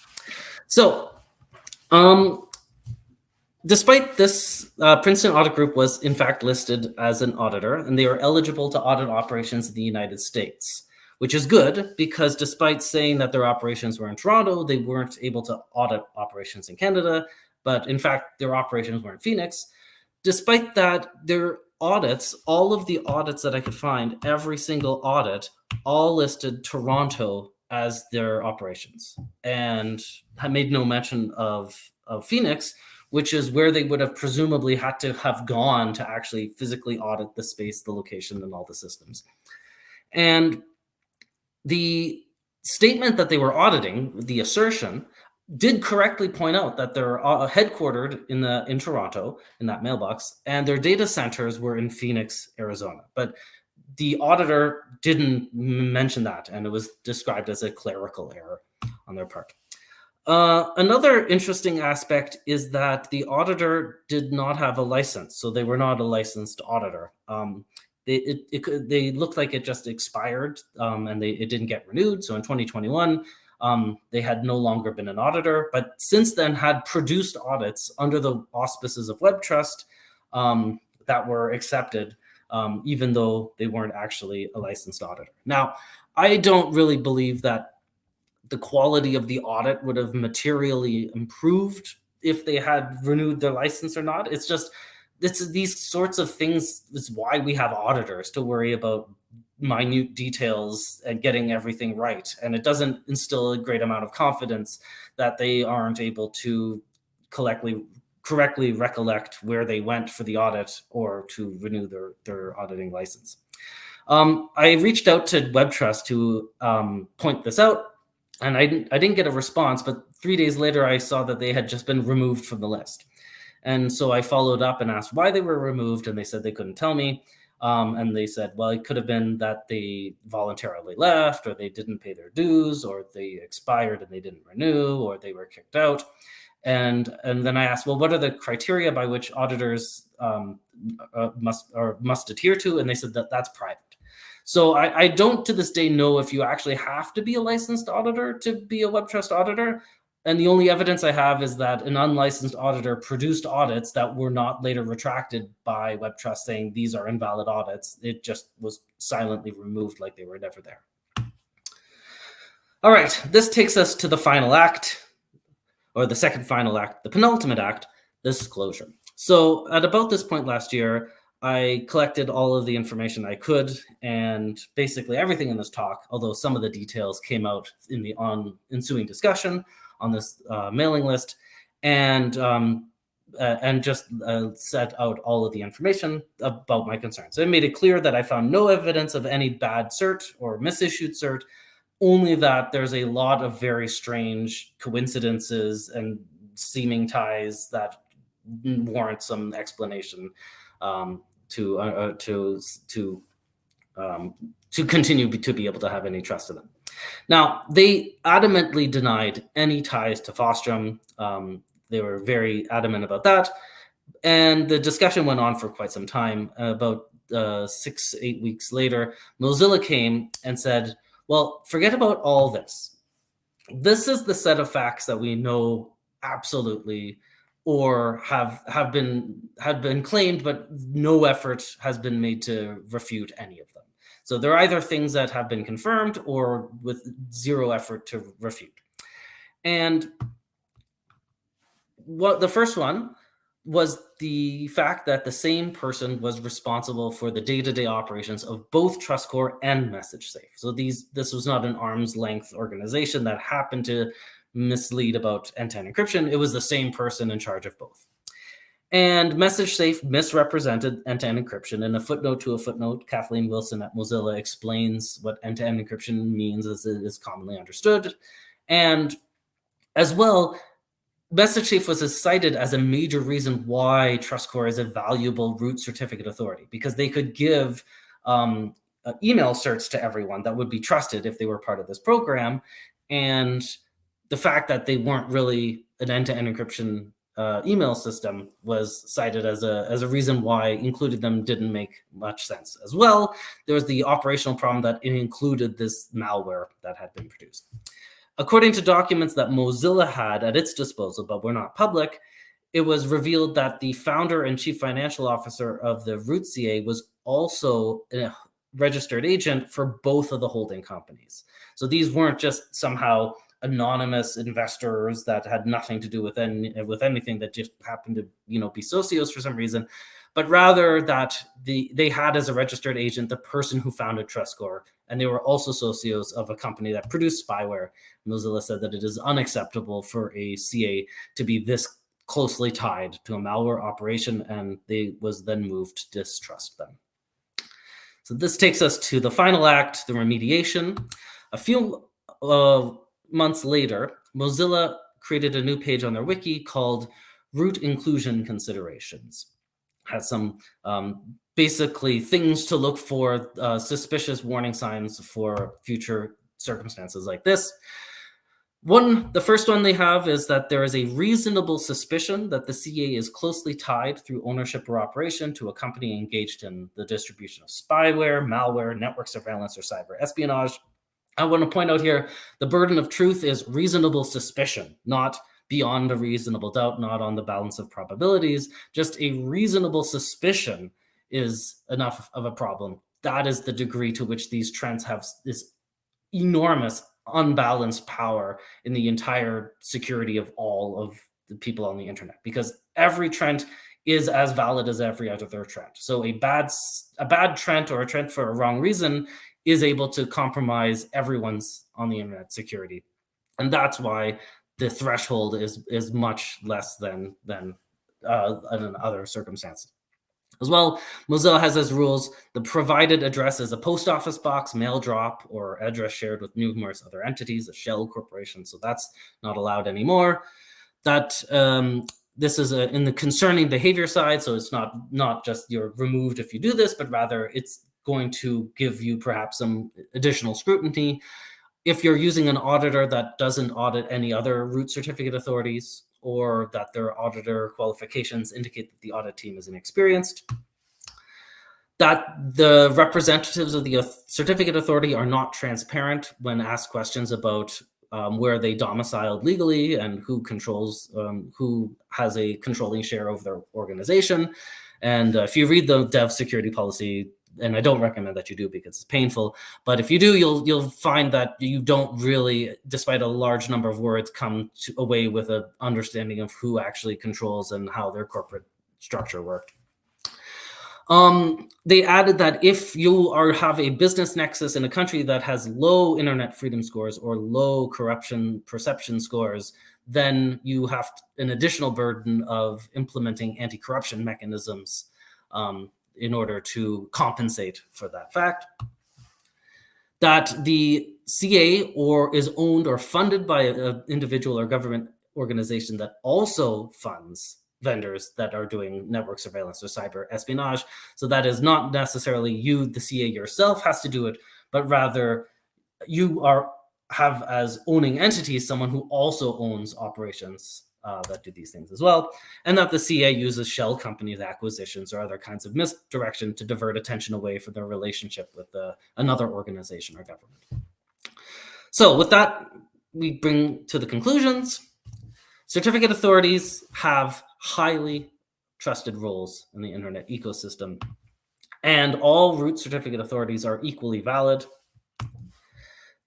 So, despite this, Princeton Audit Group was in fact listed as an auditor, and they are eligible to audit operations in the United States, which is good because despite saying that their operations were in Toronto, they weren't able to audit operations in Canada, but in fact, their operations were in Phoenix. Despite that, their audits, all of the audits that I could find, every single audit, all listed Toronto as their operations, and I made no mention of Phoenix, which is where they would have presumably had to have gone to actually physically audit the space, the location, and all the systems. And the statement that they were auditing, the assertion, did correctly point out that they're headquartered in Toronto, in that mailbox, and their data centers were in Phoenix, Arizona. But the auditor didn't mention that, and it was described as a clerical error on their part. Another interesting aspect is that the auditor did not have a license, so they were not a licensed auditor. They looked like it just expired, and it didn't get renewed. So in 2021, they had no longer been an auditor, but since then had produced audits under the auspices of WebTrust that were accepted, even though they weren't actually a licensed auditor. Now, I don't really believe that the quality of the audit would have materially improved if they had renewed their license or not. It's these sorts of things is why we have auditors, to worry about minute details and getting everything right. And it doesn't instill a great amount of confidence that they aren't able to correctly recollect where they went for the audit or to renew their auditing license. I reached out to WebTrust to point this out, and I didn't get a response, but 3 days later, I saw that they had just been removed from the list. And so I followed up and asked why they were removed, and they said they couldn't tell me. And they said, well, it could have been that they voluntarily left, or they didn't pay their dues, or they expired and they didn't renew, or they were kicked out. And then I asked, well, what are the criteria by which auditors must adhere to? And they said that that's private. So I don't to this day know if you actually have to be a licensed auditor to be a WebTrust auditor. And the only evidence I have is that an unlicensed auditor produced audits that were not later retracted by WebTrust, saying these are invalid audits. It just was silently removed like they were never there. All right, this takes us to the final act, or the second final act, the penultimate act, disclosure. So at about this point last year, I collected all of the information I could, and basically everything in this talk, although some of the details came out in the ensuing discussion on this mailing list. and just set out all of the information about my concerns. So it made it clear that I found no evidence of any bad cert or misissued cert, only that there's a lot of very strange coincidences and seeming ties that warrant some explanation to continue to be able to have any trust in them. Now, they adamantly denied any ties to Vostrom. They were very adamant about that. And the discussion went on for quite some time. About 6-8 weeks later, Mozilla came and said, well, forget about all this. This is the set of facts that we know absolutely or have been claimed, but no effort has been made to refute any of them. So they're either things that have been confirmed or with zero effort to refute. And what the first one was the fact that the same person was responsible for the day-to-day operations of both TrustCore and MessageSafe. So this was not an arm's length organization that happened to mislead about end-to-end encryption. It was the same person in charge of both. And MessageSafe misrepresented end-to-end encryption. In a footnote to a footnote, Kathleen Wilson at Mozilla explains what end-to-end encryption means as it is commonly understood. And as well, MessageSafe was cited as a major reason why TrustCore is a valuable root certificate authority, because they could give email certs to everyone that would be trusted if they were part of this program. And the fact that they weren't really an end-to-end encryption email system was cited as a reason why including them didn't make much sense. As well, there was the operational problem that it included this malware that had been produced. According to documents that Mozilla had at its disposal, but were not public, it was revealed that the founder and chief financial officer of the root CA was also a registered agent for both of the holding companies. So these weren't just somehow anonymous investors that had nothing to do with anything, that just happened to be socios for some reason, but rather that they had as a registered agent the person who founded TrustCore, and they were also socios of a company that produced spyware. Mozilla said that it is unacceptable for a CA to be this closely tied to a malware operation, and they was then moved to distrust them. So this takes us to the final act, the remediation. A few months later, Mozilla created a new page on their wiki called Root Inclusion Considerations. Has some basically things to look for, suspicious warning signs for future circumstances like this. The first one they have is that there is a reasonable suspicion that the CA is closely tied through ownership or operation to a company engaged in the distribution of spyware, malware, network surveillance, or cyber espionage. I want to point out here, the burden of truth is reasonable suspicion, not beyond a reasonable doubt, not on the balance of probabilities. Just a reasonable suspicion is enough of a problem. That is the degree to which these trends have this enormous unbalanced power in the entire security of all of the people on the internet, because every trend is as valid as every other trend. So a bad trend or a trend for a wrong reason is able to compromise everyone's on the internet security. And that's why the threshold is much less than in other circumstances. As well, Mozilla has as rules, the provided address is a post office box, mail drop, or address shared with numerous other entities, a shell corporation, so that's not allowed anymore. That this is in the concerning behavior side, so it's not just you're removed if you do this, but rather it's going to give you perhaps some additional scrutiny. If you're using an auditor that doesn't audit any other root certificate authorities, or that their auditor qualifications indicate that the audit team is inexperienced, that the representatives of the certificate authority are not transparent when asked questions about where they domiciled legally and who has a controlling share of their organization. And if you read the dev security policy, and I don't recommend that you do because it's painful, but if you do, you'll find that you don't really, despite a large number of words, come away with an understanding of who actually controls and how their corporate structure worked. They added that if you have a business nexus in a country that has low internet freedom scores or low corruption perception scores, then you have an additional burden of implementing anti-corruption mechanisms in order to compensate for that fact. That the CA is owned or funded by an individual or government organization that also funds vendors that are doing network surveillance or cyber espionage. So that is not necessarily you, the CA yourself, has to do it, but rather you have as owning entities someone who also owns operations that do these things as well, and that the CA uses shell companies, acquisitions, or other kinds of misdirection to divert attention away from their relationship with another organization or government. So with that, we bring to the conclusions. Certificate authorities have highly trusted roles in the internet ecosystem, and all root certificate authorities are equally valid.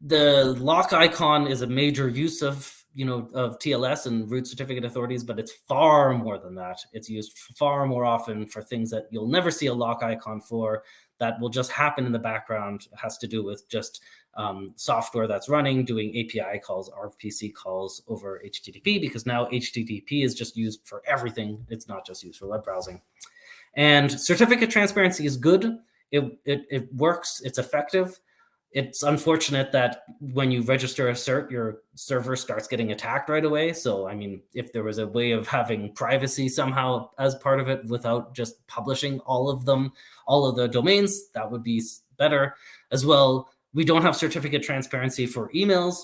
The lock icon is a major use of TLS and root certificate authorities, but it's far more than that. It's used far more often for things that you'll never see a lock icon for, that will just happen in the background. It has to do with just software that's running, doing API calls, RPC calls over HTTP, because now HTTP is just used for everything. It's not just used for web browsing. And certificate transparency is good. It works. It's effective. It's unfortunate that when you register a cert, your server starts getting attacked right away. So, I mean, if there was a way of having privacy somehow as part of it without just publishing all of the domains, that would be better. As well, we don't have certificate transparency for emails,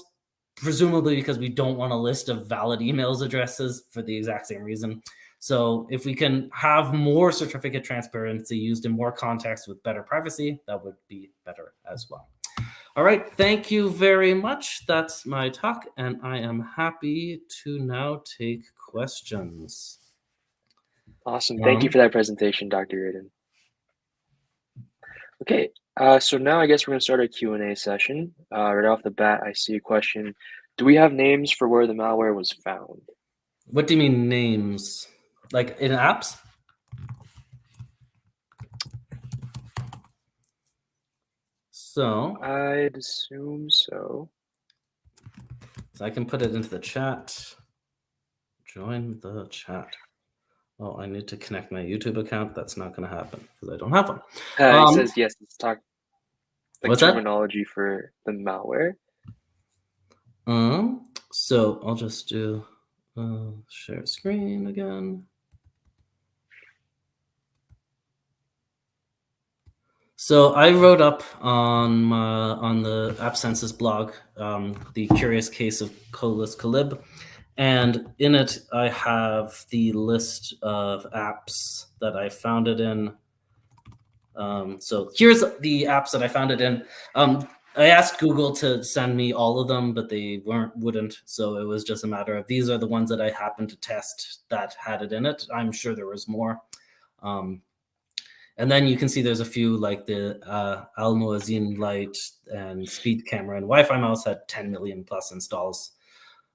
presumably because we don't want a list of valid emails addresses for the exact same reason. So if we can have more certificate transparency used in more contexts with better privacy, that would be better as well. All right, thank you very much. That's my talk, and I am happy to now take questions. Awesome. Thank you for that presentation, Dr. Reardon. Okay, so now I guess we're going to start a Q&A session. Right off the bat, I see a question. Do we have names for where the malware was found? What do you mean names? Like in apps? So I'd assume so. So I can put it into the chat. Join the chat. Oh, I need to connect my YouTube account. That's not going to happen because I don't have one. It says yes. Let's talk what's terminology for the malware. So I'll just do share screen again. So I wrote up on the App Census blog the curious case of Colas Calib, and in it I have the list of apps that I found it in. So here's the apps that I found it in. I asked Google to send me all of them, but they wouldn't. So it was just a matter of these are the ones that I happened to test that had it in it. I'm sure there was more. And then you can see there's a few like the Almoazin Lite and Speed Camera and Wi-Fi Mouse had 10 million plus installs.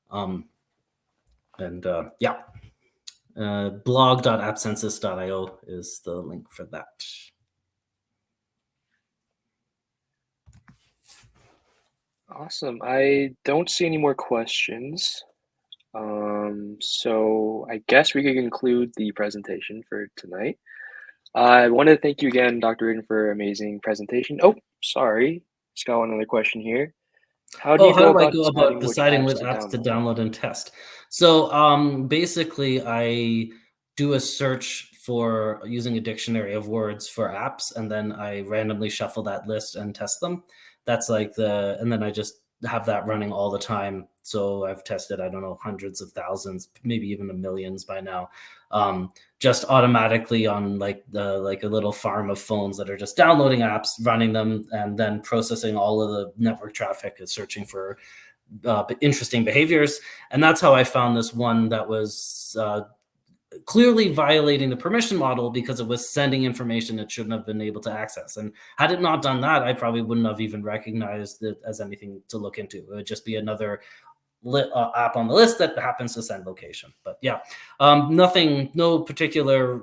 Blog.appcensus.io is the link for that. Awesome. I don't see any more questions. So I guess we could conclude the presentation for tonight. I want to thank you again, Dr. Reardon, for an amazing presentation. Oh, sorry. Just got one other question here. How do I go about deciding which apps to download and test? So basically, I do a search for using a dictionary of words for apps, and then I randomly shuffle that list and test them. That's like and then I just have that running all the time. So I've tested, I don't know, hundreds of thousands, maybe even millions by now, just automatically on like a little farm of phones that are just downloading apps, running them, and then processing all of the network traffic and searching for interesting behaviors. And that's how I found this one that was clearly violating the permission model because it was sending information it shouldn't have been able to access. And had it not done that, I probably wouldn't have even recognized it as anything to look into. It would just be another app on the list that happens to send location. But yeah, nothing, no particular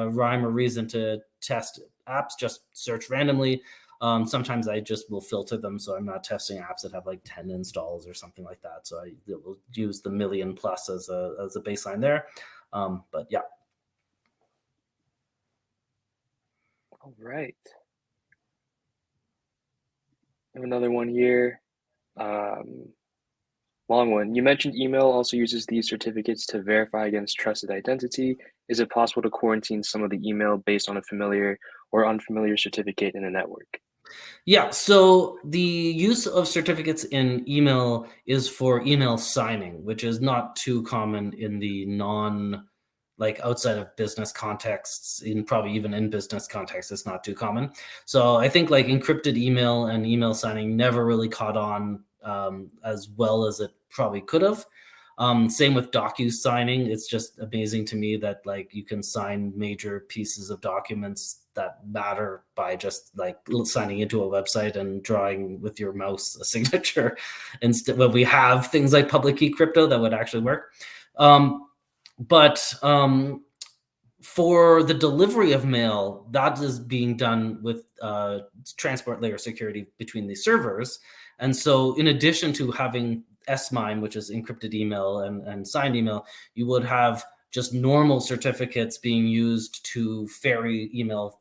rhyme or reason to test apps, just search randomly. Sometimes I just will filter them, so I'm not testing apps that have like 10 installs or something like that. So I will use the million plus as a baseline there. But yeah. All right. I have another one here. Long one. You mentioned email also uses these certificates to verify against trusted identity. Is it possible to quarantine some of the email based on a familiar or unfamiliar certificate in a network? Yeah, so the use of certificates in email is for email signing, which is not too common in the like outside of business contexts, in probably even in business contexts, it's not too common. So I think like encrypted email and email signing never really caught on as well as it probably could have. Same with docu signing. It's just amazing to me that like you can sign major pieces of documents that matter by just like signing into a website and drawing with your mouse a signature. Instead, when we have things like public key crypto that would actually work. But for the delivery of mail, that is being done with transport layer security between the servers. And so, in addition to having S-MIME, which is encrypted email and signed email, you would have just normal certificates being used to ferry email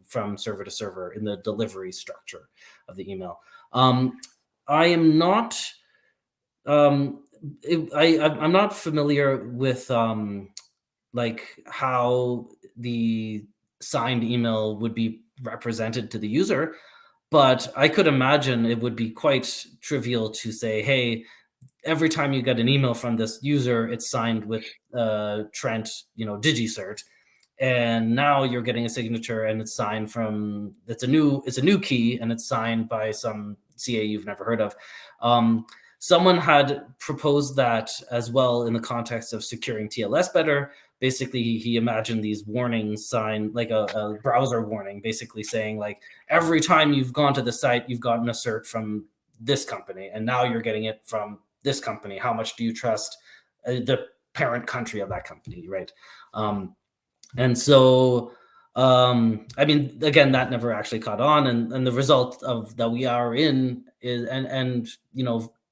from server to server in the delivery structure of the email. I am not. I'm not familiar with like how the signed email would be represented to the user, but I could imagine it would be quite trivial to say, hey, every time you get an email from this user, it's signed with Trent, DigiCert, and now you're getting a signature and it's signed from it's a new key and it's signed by some CA you've never heard of. Someone had proposed that as well in the context of securing TLS better. Basically, he imagined these warnings signed like a browser warning, basically saying like every time you've gone to the site, you've gotten a cert from this company, and now you're getting it from this company. How much do you trust the parent country of that company, right? And so, I mean, again, that never actually caught on, and the result of that we are in is, and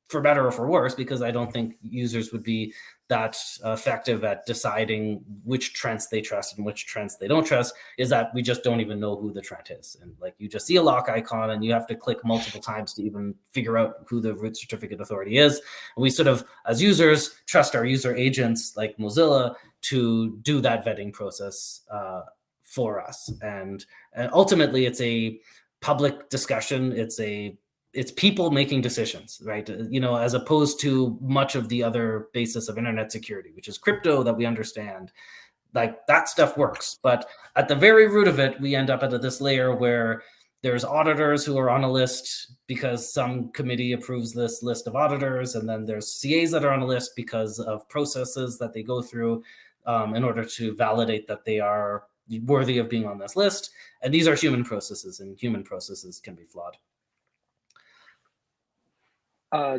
for better or for worse, because I don't think users would be that effective at deciding which Trents they trust and which Trents they don't trust, is that we just don't even know who the Trent is. And like you just see a lock icon and you have to click multiple times to even figure out who the root certificate authority is. And we sort of, as users, trust our user agents like Mozilla to do that vetting process for us. And ultimately, it's a public discussion. It's people making decisions, right? As opposed to much of the other basis of internet security, which is crypto that we understand. Like that stuff works, but at the very root of it, we end up at this layer where there's auditors who are on a list because some committee approves this list of auditors, and then there's CAs that are on a list because of processes that they go through in order to validate that they are worthy of being on this list. And these are human processes, and human processes can be flawed.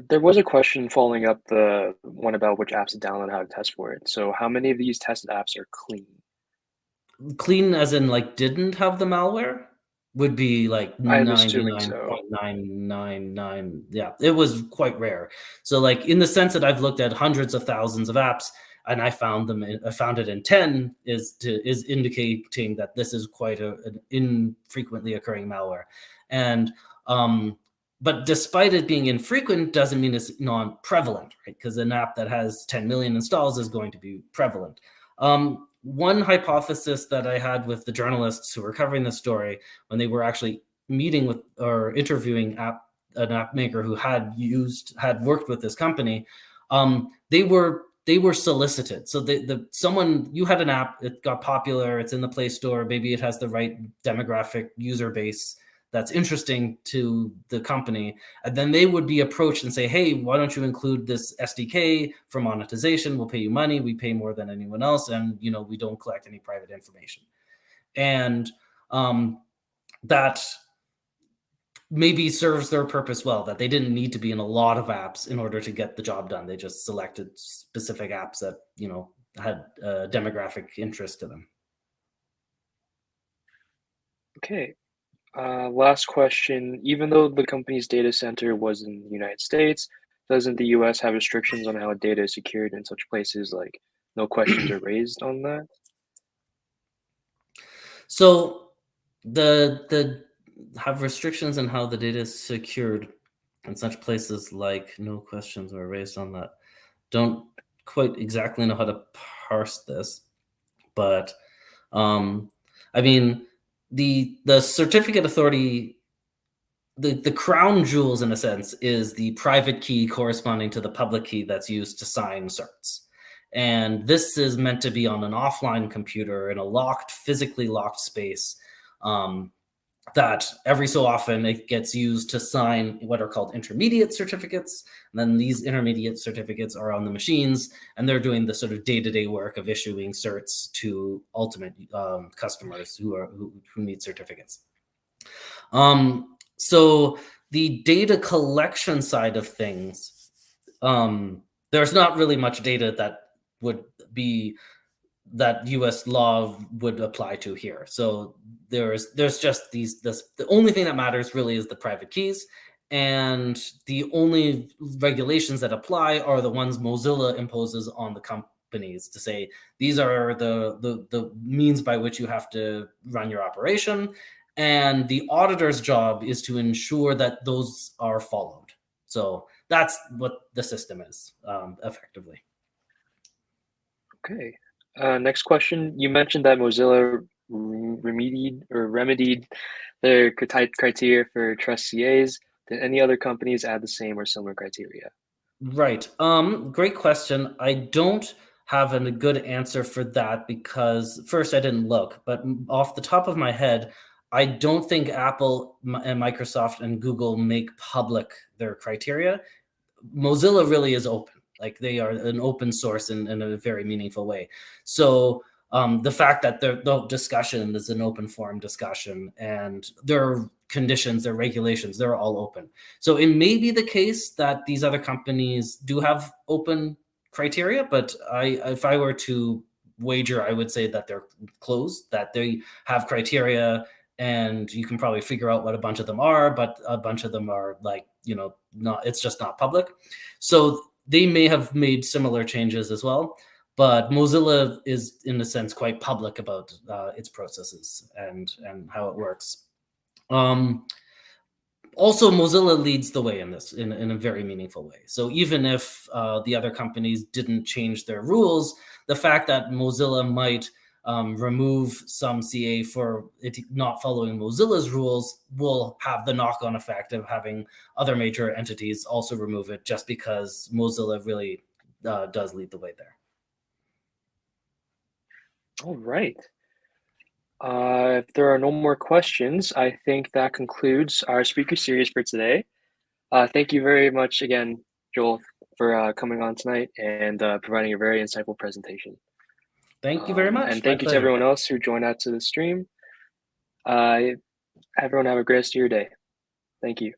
There was a question following up the one about which apps to download and how to test for it. So how many of these tested apps are clean? Clean as in like didn't have the malware? Would be like I'm assuming so. 99.999. Yeah, it was quite rare. So like in the sense that I've looked at hundreds of thousands of apps and I found it in 10 is indicating that this is quite an infrequently occurring malware. And but despite it being infrequent doesn't mean it's non-prevalent, right? Because an app that has 10 million installs is going to be prevalent. One hypothesis that I had with the journalists who were covering the story when they were actually meeting with or interviewing an app maker who had worked with this company, they were solicited. So you had an app, it got popular, it's in the Play Store, maybe it has the right demographic user base that's interesting to the company, and then they would be approached and say, hey, why don't you include this SDK for monetization? We'll pay you money. We pay more than anyone else, and we don't collect any private information. And that maybe serves their purpose well, that they didn't need to be in a lot of apps in order to get the job done. They just selected specific apps that, had demographic interest to them. Okay. Last question. Even though the company's data center was in the United States, doesn't the US have restrictions on how data is secured in such places like no questions are raised on that? So the have restrictions on how the data is secured in such places like no questions are raised on that. Don't quite exactly know how to parse this, but um, I mean the certificate authority, the crown jewels in a sense is the private key corresponding to the public key that's used to sign certs. And this is meant to be on an offline computer in a physically locked space, that every so often it gets used to sign what are called intermediate certificates. And then these intermediate certificates are on the machines, and they're doing the sort of day-to-day work of issuing certs to ultimate customers who need certificates. So the data collection side of things, there's not really much data that would be that US law would apply to here. So there's just the only thing that matters really is the private keys, and the only regulations that apply are the ones Mozilla imposes on the companies to say these are the means by which you have to run your operation, and the auditor's job is to ensure that those are followed. So that's what the system is, effectively. Okay. Next question. You mentioned that Mozilla remedied their criteria for trust CAs. Did any other companies add the same or similar criteria? Right. Great question. I don't have a good answer for that because first I didn't look, but off the top of my head, I don't think Apple and Microsoft and Google make public their criteria. Mozilla really is open. Like they are an open source in a very meaningful way. So the fact that the discussion is an open forum discussion and their conditions, their regulations, they're all open. So it may be the case that these other companies do have open criteria, but if I were to wager, I would say that they're closed, that they have criteria and you can probably figure out what a bunch of them are, but a bunch of them are like, not, it's just not public. So they may have made similar changes as well, but Mozilla is in a sense quite public about its processes and how it works. Also, Mozilla leads the way in this in a very meaningful way. So even if the other companies didn't change their rules, the fact that Mozilla might remove some CA for it not following Mozilla's rules will have the knock-on effect of having other major entities also remove it, just because Mozilla really does lead the way there. All right. If there are no more questions, I think that concludes our speaker series for today. Thank you very much again, Joel, for coming on tonight and providing a very insightful presentation. Thank you very much. And My thank you to pleasure. everyone else who joined out to the stream. Everyone have a great rest of your day. Thank you.